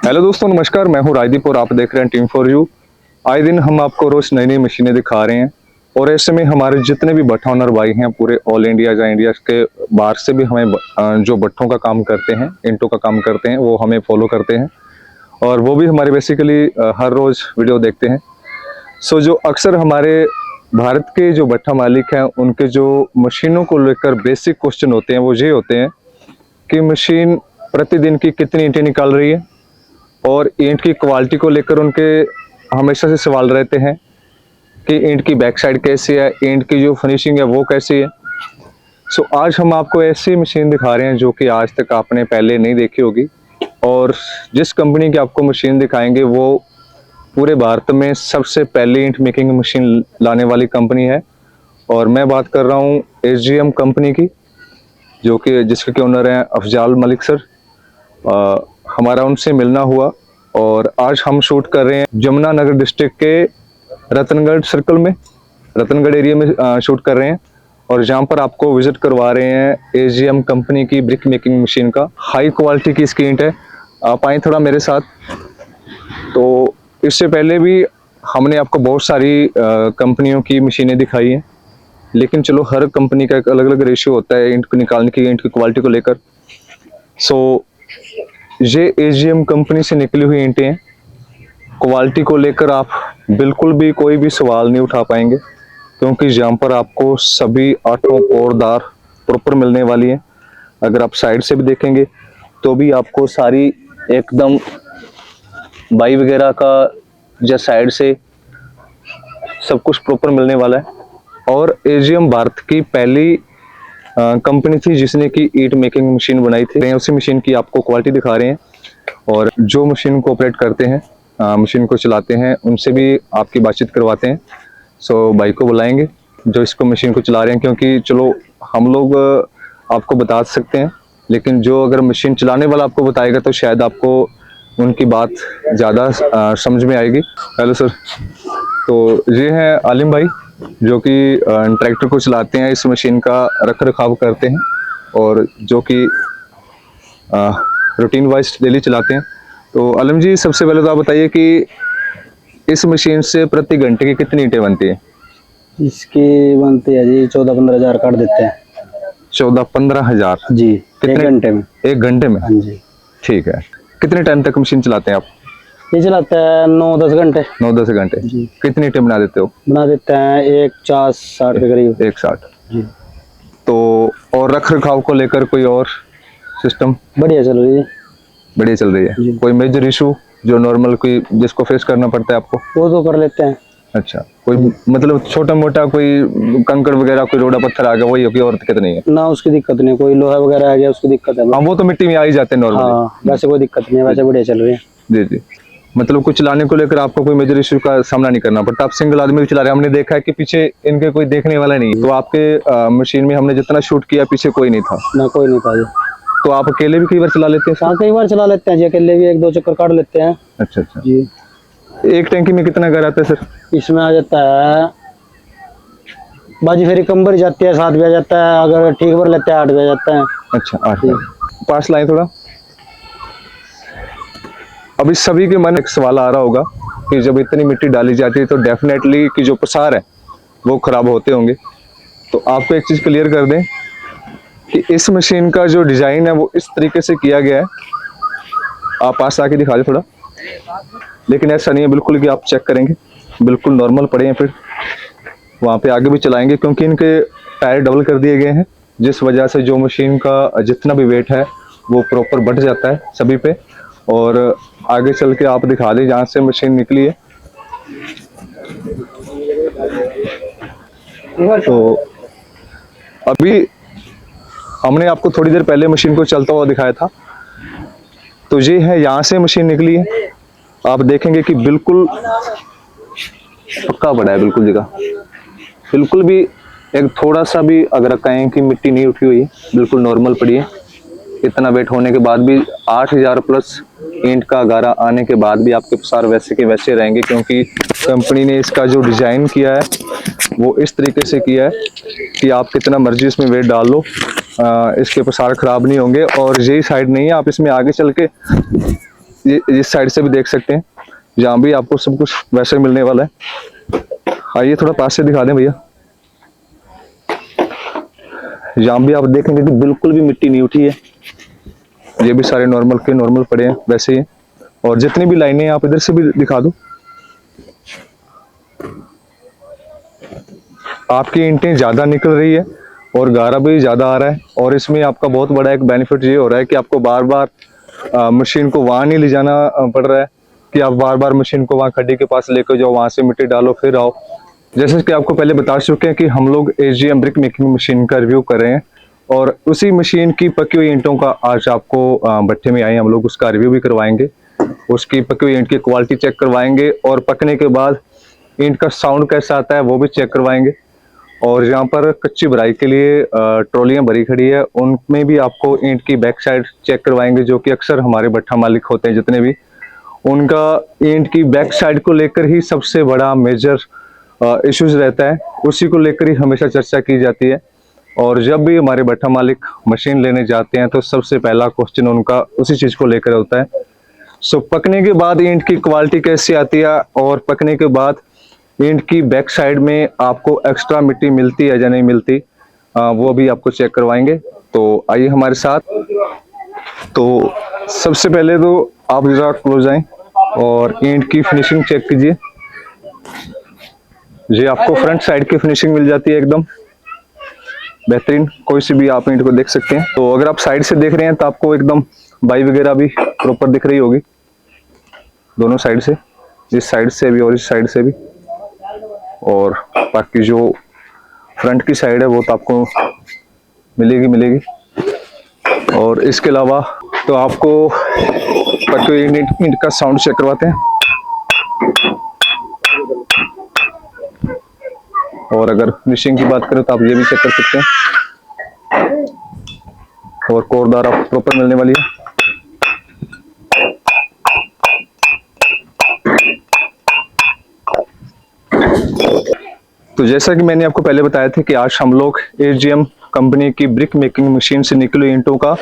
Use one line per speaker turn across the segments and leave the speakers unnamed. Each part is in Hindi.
हेलो दोस्तों, नमस्कार। मैं हूं राजदीप और आप देख रहे हैं टीम फॉर यू। आए दिन हम आपको रोज नई नई मशीनें दिखा रहे हैं और ऐसे में हमारे जितने भी भट्ठा ओनर भाई हैं पूरे ऑल इंडिया या इंडिया के बाहर से भी हमें जो भट्ठों का काम करते हैं, ईंटों का काम करते हैं, वो हमें फॉलो करते हैं और वो भी हमारे बेसिकली हर रोज वीडियो देखते हैं। सो जो अक्सर हमारे भारत के जो भट्ठा मालिक हैं उनके जो मशीनों को लेकर बेसिक क्वेश्चन होते हैं वो ये होते हैं कि मशीन प्रतिदिन की कितनी ईंटें निकाल रही है और ईंट की क्वालिटी को लेकर उनके हमेशा से सवाल रहते हैं कि ईंट की बैक साइड कैसी है, ईंट की जो फिनिशिंग है वो कैसी है। सो आज हम आपको ऐसी मशीन दिखा रहे हैं जो कि आज तक आपने पहले नहीं देखी होगी और जिस कंपनी की आपको मशीन दिखाएंगे वो पूरे भारत में सबसे पहली ईंट मेकिंग मशीन लाने वाली कंपनी है और मैं बात कर रहा हूँ एसजीएम कंपनी की, जो कि जिसके ओनर हैं अफजाल मलिक सर। हमारा उनसे मिलना हुआ और आज हम शूट कर रहे हैं जमुनानगर डिस्ट्रिक्ट के रतनगढ़ सर्कल में, रतनगढ़ एरिया में शूट कर रहे हैं और जहां पर आपको विजिट करवा रहे हैं एजीएम कंपनी की ब्रिक मेकिंग मशीन का। हाई क्वालिटी की इसकी ईंट है। आप आए थोड़ा मेरे साथ। तो इससे पहले भी हमने आपको बहुत सारी कंपनियों की मशीनें दिखाई हैं, लेकिन चलो हर कंपनी का एक अलग अलग रेशियो होता है ईंट को निकालने की, ईंट की क्वालिटी को लेकर। सो ये एजीएम कंपनी से निकली हुई ईंटें हैं। क्वालिटी को लेकर आप बिल्कुल भी कोई भी सवाल नहीं उठा पाएंगे क्योंकि यहाँ पर आपको सभी आठों कोरदार प्रॉपर मिलने वाली हैं। अगर आप साइड से भी देखेंगे तो भी आपको सारी एकदम बाई वगैरह का या साइड से सब कुछ प्रॉपर मिलने वाला है। और एजीएम भारत की पहली कंपनी थी जिसने की ईंट मेकिंग मशीन बनाई थी। उसी मशीन की आपको क्वालिटी दिखा रहे हैं और जो मशीन को ऑपरेट करते हैं, मशीन को चलाते हैं, उनसे भी आपकी बातचीत करवाते हैं। सो भाई को बुलाएंगे जो इसको मशीन को चला रहे हैं, क्योंकि चलो हम लोग आपको बता सकते हैं लेकिन जो अगर मशीन चलाने वाला आपको बताएगा तो शायद आपको उनकी बात ज़्यादा समझ में आएगी। हेलो सर, तो ये है आलिम भाई जो कि ट्रैक्टर को चलाते हैं, इस मशीन का रख रखाव करते हैं और जो कि रूटीन वाइज डेली चलाते हैं। तो आलिम जी, सबसे पहले तो आप बताइए कि इस मशीन से प्रति घंटे की कितनी ईंटें बनती है?
इसकी बनती है जी 14-15 हजार काट देते हैं।
14-15 हजार
जी,
कितने
एक घंटे में?
एक घंटे में?
हाँ जी।
ठीक है। कितने टाइम तक मशीन चलाते हैं आप?
ये चलाता है 9-10 घंटे।
9-10 घंटे। कितनी ईंटें बना देते हो?
बना देते हैं 150-60 के करीब।
160
जी।
तो और रख रखाव को लेकर कोई और सिस्टम?
बढ़िया चल रही है।
बढ़िया चल रही है। कोई मेजर इशू जो नॉर्मल कोई जिसको फेस करना पड़ता है आपको?
वो तो कर लेते हैं।
अच्छा, कोई मतलब छोटा मोटा कोई कंकड़ वगैरह, कोई रोड़ा पत्थर आ गया, वही होगी, और दिक्कत नहीं है
ना? उसकी दिक्कत नहीं। कोई लोहा वगैरह आ गया उसकी दिक्कत है।
हाँ, वो तो मिट्टी में आ ही जाते हैं नॉर्मल।
हाँ, वैसे कोई दिक्कत नहीं है, वैसे बढ़िया चल रही है।
जी जी। मतलब कुछ चलाने को लेकर आपको कोई मेजर इशू का सामना नहीं करना पड़ता। आप सिंगल आदमी भी चला रहे हैं, हमने देखा है कि पीछे इनके कोई देखने वाला नहीं। तो आपके मशीन में हमने जितना शूट किया पीछे कोई नहीं था?
ना, कोई नहीं था।
तो आप अकेले भी कई बार चला लेते हैं?
हाँ, कई बार चला लेते हैं जी, अकेले भी 1-2 चक्कर काट लेते हैं।
अच्छा अच्छा
जी।
एक टैंकी में कितना घर आता है सर?
इसमें आ जाता है बाजी फेरी कम भर जाती है 7 भी आ जाता है, अगर ठीक भर लेते हैं 8 भी आ जाता है।
अच्छा, 8 पास लाए थोड़ा। अभी सभी के मन में एक सवाल आ रहा होगा कि जब इतनी मिट्टी डाली जाती है तो डेफिनेटली कि जो पसार है वो खराब होते होंगे। तो आपको एक चीज क्लियर कर दें कि इस मशीन का जो डिजाइन है वो इस तरीके से किया गया है। आप पास आके दिखा दे थोड़ा। लेकिन ऐसा नहीं है बिल्कुल कि आप चेक करेंगे बिल्कुल नॉर्मल पड़े हैं, फिर वहाँ पे आगे भी चलाएंगे क्योंकि इनके टायर डबल कर दिए गए हैं, जिस वजह से जो मशीन का जितना भी वेट है वो प्रॉपर बढ़ जाता है सभी पे। और आगे चल के आप दिखा दें जहाँ से मशीन निकली है। तो अभी हमने आपको थोड़ी देर पहले मशीन को चलता हुआ दिखाया था। तो ये है, यहाँ से मशीन निकली है। आप देखेंगे कि बिल्कुल पक्का पड़ा है, बिल्कुल जगह, बिल्कुल भी एक थोड़ा सा भी अगर कहें कि मिट्टी नहीं उठी हुई है, बिल्कुल नॉर्मल पड़ी है। इतना वेट होने के बाद भी 8000 प्लस ईंट का गारा आने के बाद भी आपके पसार वैसे के वैसे रहेंगे क्योंकि कंपनी ने इसका जो डिजाइन किया है वो इस तरीके से किया है कि आप कितना मर्जी इसमें वेट डाल लो, इसके पसार खराब नहीं होंगे। और यही साइड नहीं है, आप इसमें आगे चल के इस साइड से भी देख सकते हैं, यहाँ भी आपको सब कुछ वैसे मिलने वाला है। आइए थोड़ा पास से दिखा दें भैया। यहाँ भी आप देखेंगे कि बिल्कुल भी मिट्टी नहीं उठी है, ये भी सारे नॉर्मल के नॉर्मल पड़े हैं वैसे ही। और जितनी भी लाइनें आप इधर से भी दिखा दो, आपकी ईंटें ज्यादा निकल रही है और गारा भी ज्यादा आ रहा है। और इसमें आपका बहुत बड़ा एक बेनिफिट ये हो रहा है कि आपको बार बार मशीन को वहां नहीं ले जाना पड़ रहा है कि आप बार बार मशीन को वहां खड्डे के पास लेकर जाओ, वहां से मिट्टी डालो फिर आओ। जैसे कि आपको पहले बता चुके हैं कि हम लोग एजीएम ब्रिक मेकिंग मशीन का रिव्यू कर रहे हैं और उसी मशीन की पकी हुई ईंटों का आज आपको भट्ठे में आए हम लोग उसका रिव्यू भी करवाएंगे, उसकी पकी हुई ईंट की क्वालिटी चेक करवाएंगे और पकने के बाद ईंट का साउंड कैसा आता है वो भी चेक करवाएंगे। और यहाँ पर कच्ची भराई के लिए ट्रॉलियां भरी खड़ी है, उनमें भी आपको ईंट की बैक साइड चेक करवाएंगे, जो कि अक्सर हमारे भट्ठा मालिक होते हैं जितने भी, उनका ईंट की बैक साइड को लेकर ही सबसे बड़ा मेजर इश्यूज रहता है, उसी को लेकर ही हमेशा चर्चा की जाती है। और जब भी हमारे भट्ठा मालिक मशीन लेने जाते हैं तो सबसे पहला क्वेश्चन उनका उसी चीज को लेकर होता है। सो पकने के बाद ईंट की क्वालिटी कैसी आती है और पकने के बाद ईंट की बैक साइड में आपको एक्स्ट्रा मिट्टी मिलती है या नहीं मिलती, वो भी आपको चेक करवाएंगे। तो आइए हमारे साथ। तो सबसे पहले तो आप जरा क्लोज आए और ईंट की फिनिशिंग चेक कीजिए। ये आपको फ्रंट साइड की फिनिशिंग मिल जाती है एकदम बेहतरीन, कोई सी भी आप ईंट को देख सकते हैं। तो अगर आप साइड से देख रहे हैं तो आपको एकदम बाई वगैरह भी प्रॉपर दिख रही होगी दोनों साइड से, इस साइड से भी और इस साइड से भी। और बाकी जो फ्रंट की साइड है वो तो आपको मिलेगी। और इसके अलावा तो आपको ईंट का साउंड चेक करवाते हैं। और अगर फिनिशिंग की बात करें तो आप ये भी चेक कर सकते हैं। और कोरदार आप प्रॉपर मिलने वाली है। तो जैसा कि मैंने आपको पहले बताया था कि आज हम लोग एजीएम कंपनी की ब्रिक मेकिंग मशीन से निकली ईंटों का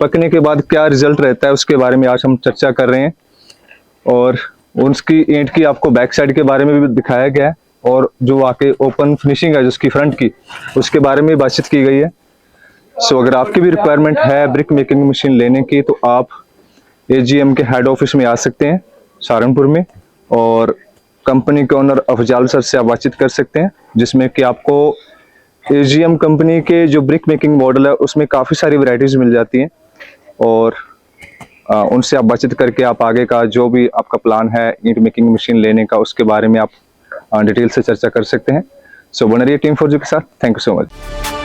पकने के बाद क्या रिजल्ट रहता है उसके बारे में आज हम चर्चा कर रहे हैं। और उसकी ईंट की आपको बैक साइड के बारे में भी दिखाया गया है और जो आके ओपन फिनिशिंग है जिसकी फ्रंट की, उसके बारे में बातचीत की गई है। सो अगर आपकी भी रिक्वायरमेंट है ब्रिक मेकिंग मशीन लेने की तो आप एजीएम के हेड ऑफिस में आ सकते हैं सहारनपुर में, और कंपनी के ओनर अफजाल सर से आप बातचीत कर सकते हैं, जिसमें कि आपको एजीएम कंपनी के जो ब्रिक मेकिंग मॉडल है उसमें काफ़ी सारी वैरायटीज मिल जाती हैं। और उनसे आप बातचीत करके आप आगे का जो भी आपका प्लान है ईंट मेकिंग मशीन लेने का उसके बारे में आप डिटेल से चर्चा कर सकते हैं। सो बने रहिए टीम 4G के साथ। Thank you so much.